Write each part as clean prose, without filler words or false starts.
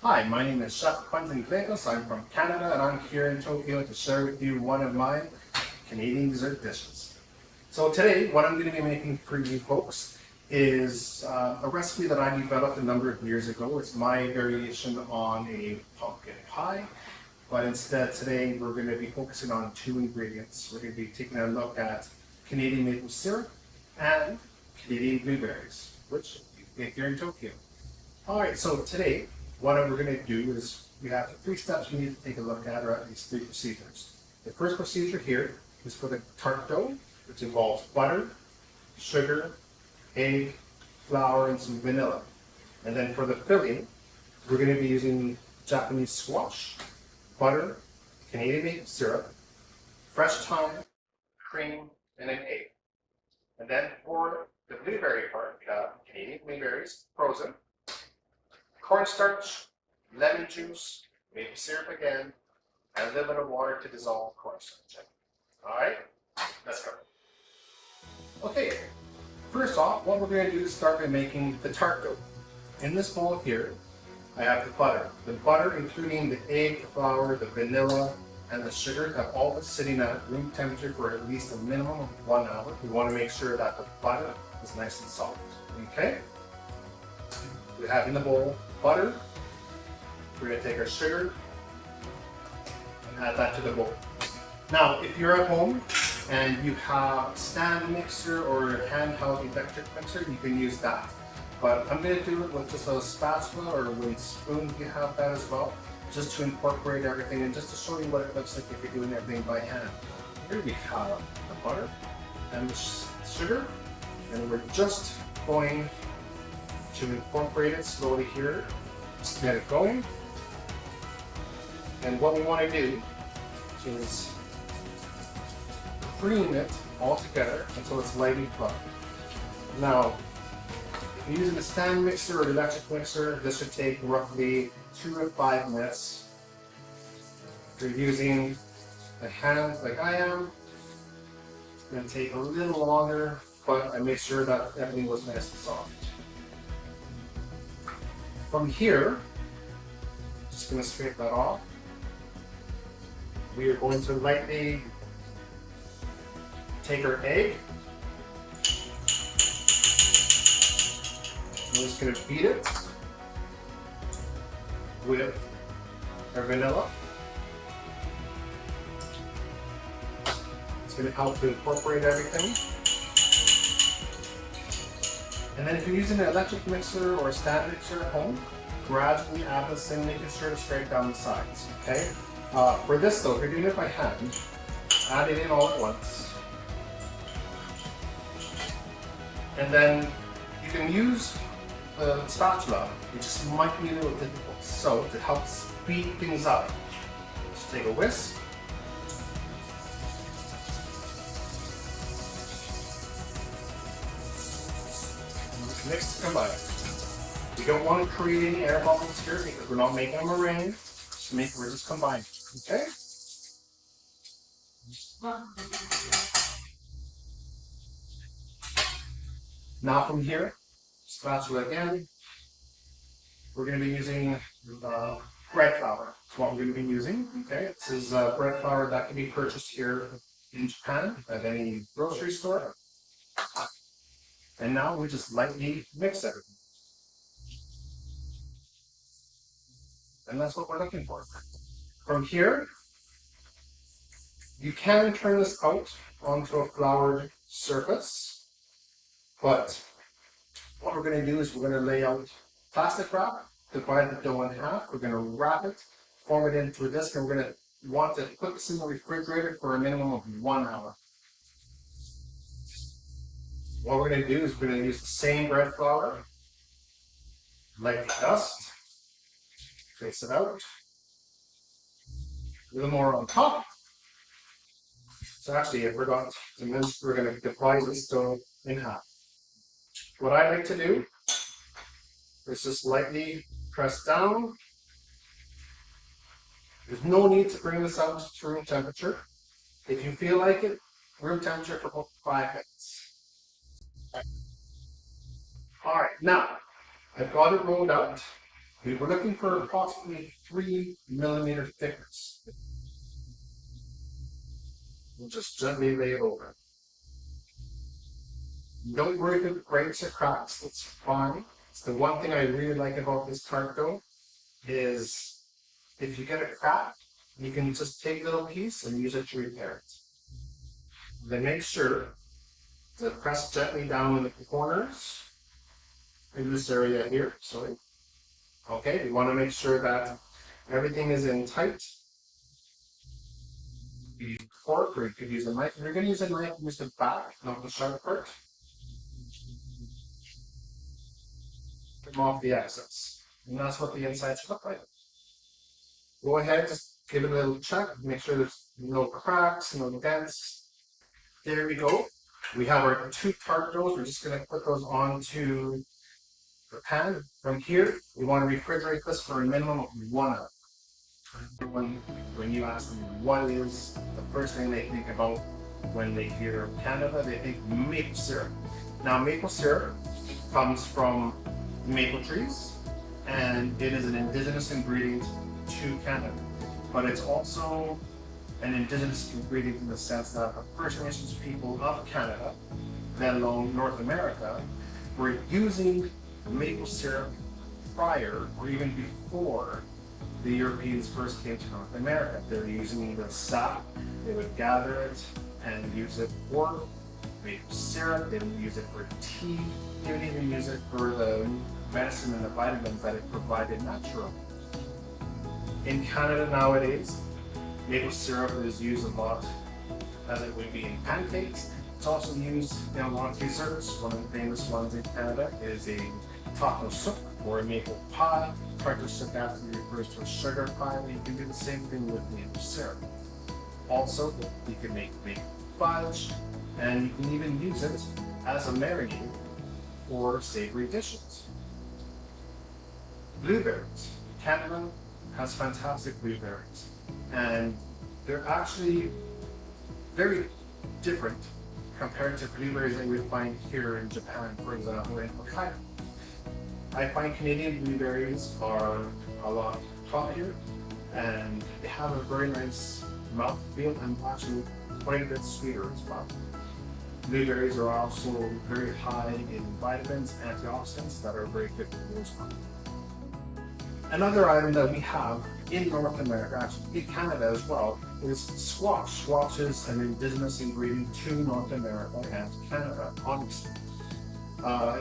Hi, my name is Chef Quentin Clayton. I'm from Canada and I'm here in Tokyo to share with you one of my Canadian dessert dishes. So today, what I'm going to be making for you folks is a recipe that I developed a number of years ago. It's my variation on a pumpkin pie, but instead today we're going to be focusing on two ingredients. We're going to be taking a look at Canadian maple syrup and Canadian blueberries, which you can get here in Tokyo. Alright, so today, what we're going to do is we have three steps we need to take a look at, or at least three procedures. The first procedure here is for the tart dough, which involves butter, sugar, egg, flour, and some vanilla. And then for the filling, we're going to be using Japanese squash, butter, Canadian maple syrup, fresh thyme, cream, and an egg. And then for the blueberry part, we have Canadian blueberries, frozen, cornstarch, lemon juice, maple syrup again, and a little bit of water to dissolve cornstarch. Alright, let's go. Okay, first off, what we're going to do is start by making the tart dough. In this bowl here, I have the butter. The butter, including the egg, the flour, the vanilla, and the sugar, have all been sitting at room temperature for at least a minimum of 1 hour. We want to make sure that the butter is nice and soft. Okay? We have in the bowl butter. We're going to take our sugar and add that to the bowl. Now, if you're at home and you have a stand mixer or a handheld electric mixer, you can use that. But I'm going to do it with just a spatula or with a spoon if you have that as well, just to incorporate everything and just to show you what it looks like if you're doing everything by hand. Here we have the butter and the sugar, and we're just going to incorporate it slowly here, get it going. And what we want to do is cream it all together until it's lightly fluffy. Now, if you're using a stand mixer or electric mixer, this should take roughly 2 to 5 minutes. If you're using a hand like I am, it's going to take a little longer, but I make sure that everything was nice and soft. From here, just going to scrape that off. We are going to lightly take our egg. We're just going to beat it with our vanilla. It's going to help to incorporate everything. And then if you're using an electric mixer or a stand mixer at home, gradually add this in, making sure to scrape down the sides, okay? For this though, if you're doing it by hand, add it in all at once. And then you can use the spatula, it just might be a little difficult. So to help speed things up, just take a whisk. Mix to combine. We don't want to create any air bubbles here because we're not making a meringue. We're just combining. Okay? Now from here, spatula again, we're going to be using bread flour. That's what we're going to be using. Okay? This is bread flour that can be purchased here in Japan at any grocery store. And now we just lightly mix everything. And that's what we're looking for. From here, you can turn this out onto a floured surface, but what we're going to do is we're going to lay out plastic wrap, divide the dough in half, we're going to wrap it, form it into a disc, and we're going to want to put this in the refrigerator for a minimum of 1 hour. What we're going to do is we're going to use the same bread flour, lightly dust, trace it out, a little more on top. So actually, I forgot to mention, we're going to divide this dough in half. What I like to do is just lightly press down. There's no need to bring this out to room temperature. If you feel like it, room temperature for about 5 minutes. Alright, now I've got it rolled out. We were looking for approximately 3 mm thickness. We'll just gently lay it over. Don't worry if it breaks or cracks, it's fine. It's the one thing I really like about this tart dough is if you get a crack, you can just take a little piece and use it to repair it. Then make sure to press gently down in the corners in this area here. Sorry. Okay, we want to make sure that everything is in tight. You use a fork or you could use a knife. If you're going to use a knife, use the back, not the sharp part. Trim off the excess. And that's what the inside should look like. Go ahead, just give it a little check, make sure there's no cracks, no dents. There we go. We have our 2 tart doughs. We're just going to put those onto the pan. From here, we want to refrigerate this for a minimum of 1 hour. When you ask them what is the first thing they think about when they hear Canada, they think maple syrup. Now, maple syrup comes from maple trees, and it is an indigenous ingredient to Canada. But it's also an indigenous ingredient in the sense that the First Nations people of Canada, let alone North America, were using maple syrup prior or even before the Europeans first came to North America. They were using the sap, they would gather it and use it for maple syrup, they would use it for tea, they would even use it for the medicine and the vitamins that it provided naturally. In Canada nowadays, maple syrup is used a lot as it would be in pancakes. It's also used in a lot of desserts. One of the famous ones in Canada is a taco soup or a maple pie. Taco soup actually refers to a sugar pie, but you can do the same thing with maple syrup. Also, you can make maple fudge, and you can even use it as a marinade for savory dishes. Blueberries. Canada has fantastic blueberries, and they're actually very different compared to blueberries that we find here in Japan, for example, in Hokkaido. I find Canadian blueberries are a lot toppier, and they have a very nice mouthfeel and actually quite a bit sweeter as well. Blueberries are also very high in vitamins, antioxidants that are very good for you as well. Another item that we have in North America, actually in Canada as well, is squash. Squash is an indigenous ingredient to North America and Canada, honestly.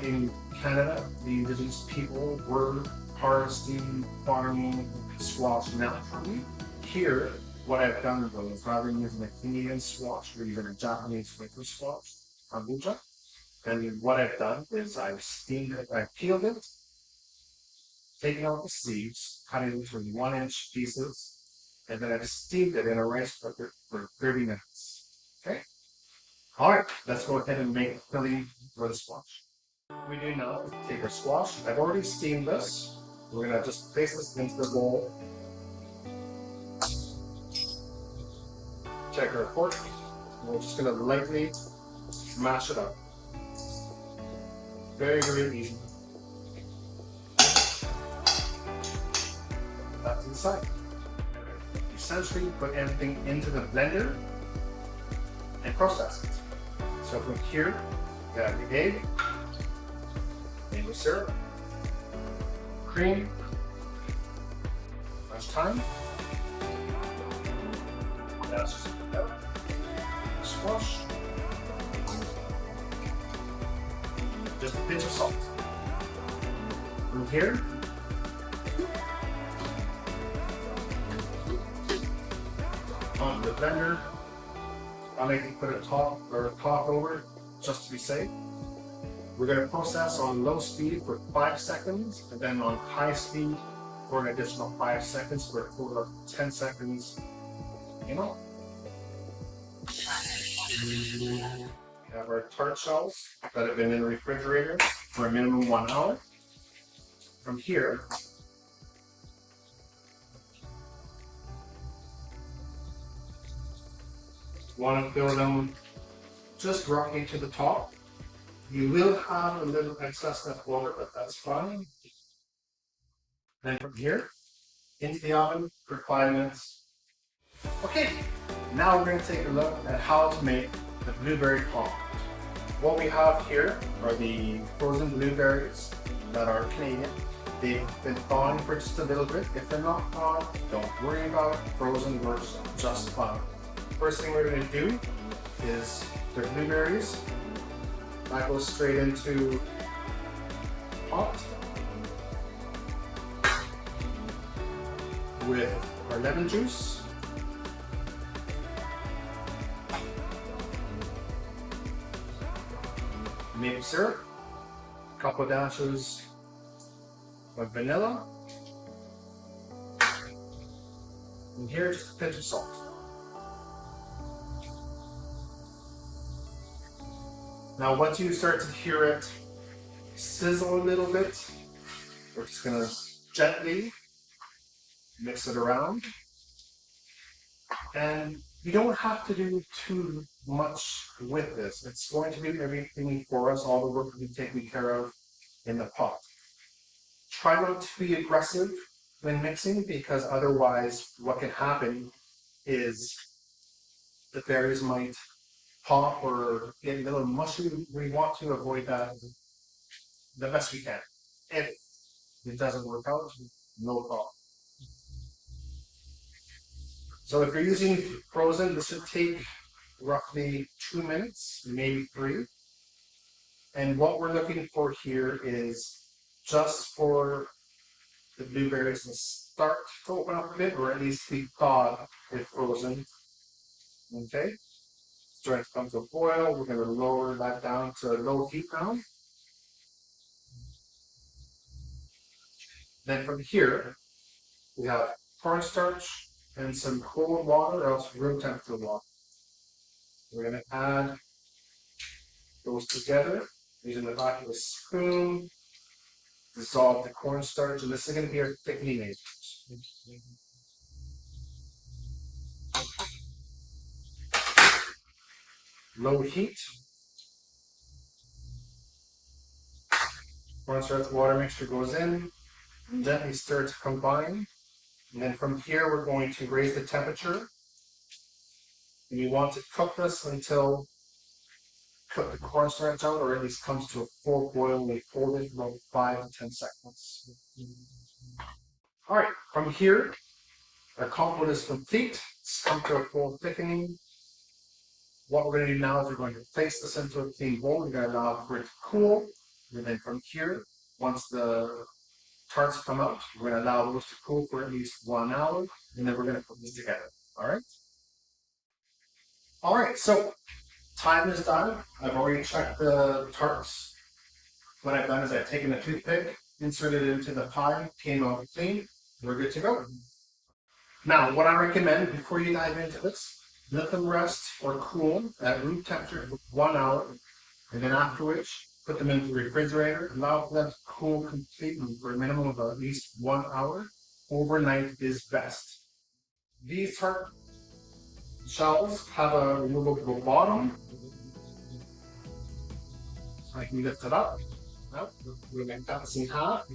In Canada, the indigenous people were harvesting, farming squash naturally. Here, what I've done though is rather than using a Canadian squash, we're using a Japanese winter squash, kombucha. And what I've done is I've steamed it, I've peeled it, taken out the seeds, cut it into 1-inch pieces, and then I've steamed it in a rice cooker for 30 minutes. Okay? Alright, let's go ahead and make the filling for the squash. What we do now is take our squash. I've already steamed this. We're going to just place this into the bowl. Take our fork. We're just going to lightly mash it up. Very, very easy. That's inside. Essentially, put everything into the blender and process it. So from here, you have the egg, maple syrup, cream, fresh thyme, that's just squash, just a pinch of salt. From here, on the blender, I like to put a top over just to be safe. We're going to process on low speed for 5 seconds and then on high speed for an additional 5 seconds for a total of 10 seconds in all. We have our tart shells that have been in the refrigerator for a minimum of 1 hour. From here, want to fill them just roughly to the top. You will have a little excess left over, but that's fine. Then from here, into the oven for 5 minutes. Okay, now we're going to take a look at how to make the blueberry pommes. What we have here are the frozen blueberries that are Canadian. They've been thawing for just a little bit. If they're not thawed, don't worry about it. Frozen works just fine. First thing we're going to do is the blueberries. That goes straight into pot with our lemon juice. Maple syrup, a couple of dashes of vanilla, and here just a pinch of salt. Now once you start to hear it sizzle a little bit, we're just going to gently mix it around. And you don't have to do too much with this. It's going to do everything for us, all the work will be taken care of in the pot. Try not to be aggressive when mixing, because otherwise what can happen is the berries might pop or get a little mushy. We want to avoid that the best we can. If it doesn't work out, no problem. So if you're using frozen, this should take roughly 2 minutes, maybe 3. And what we're looking for here is just for the blueberries to start to open up a bit, or at least be thawed if frozen. Okay? Starting to come to a boil, we're going to lower that down to low heat now. Then from here, we have cornstarch and some cold water, or else room temperature water. We're going to add those together using the back of a spoon. Dissolve the cornstarch, and this is going to be our thickening agent. Low heat. Cornstarch water mixture goes in, gently stir to combine. And then from here, we're going to raise the temperature. And you want to cook this until cook the cornstarch out, or at least comes to a full boil, and we hold it for about 5 to 10 seconds. All right, from here, our compote is complete. It's come to a full thickening. What we're going to do now is we're going to place this into a clean bowl. We're going to allow for it to cool. And then from here, once the tarts come out, we're going to allow those to cool for at least 1 hour, and then we're going to put this together. All right? All right, so time is done. I've already checked the tarts. What I've done is I've taken a toothpick, inserted it into the pie, came out clean. We're good to go. Now, what I recommend before you dive into this, let them rest or cool at room temperature for 1 hour, and then after which, put them in the refrigerator, allow for them to cool completely for a minimum of at least 1 hour. Overnight is best. These tart shells have a removable bottom. So I can lift it up. Now, we're going to cut this in half.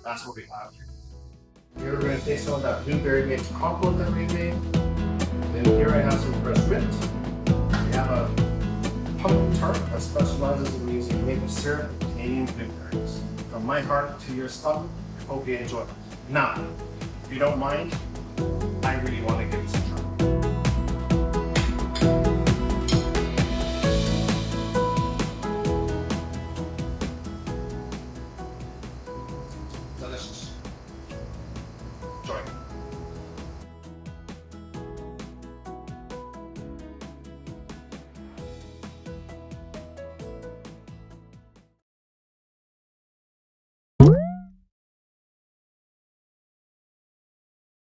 That's what we have here. Here we're going to taste some of that blueberry-based compote that we made. Then here I have some fresh mint. We have a pumpkin tart that specializes in using maple syrup and Canadian blueberries. From my heart to your stomach, I hope you enjoy it. Now, if you don't mind, I really want to give this a try.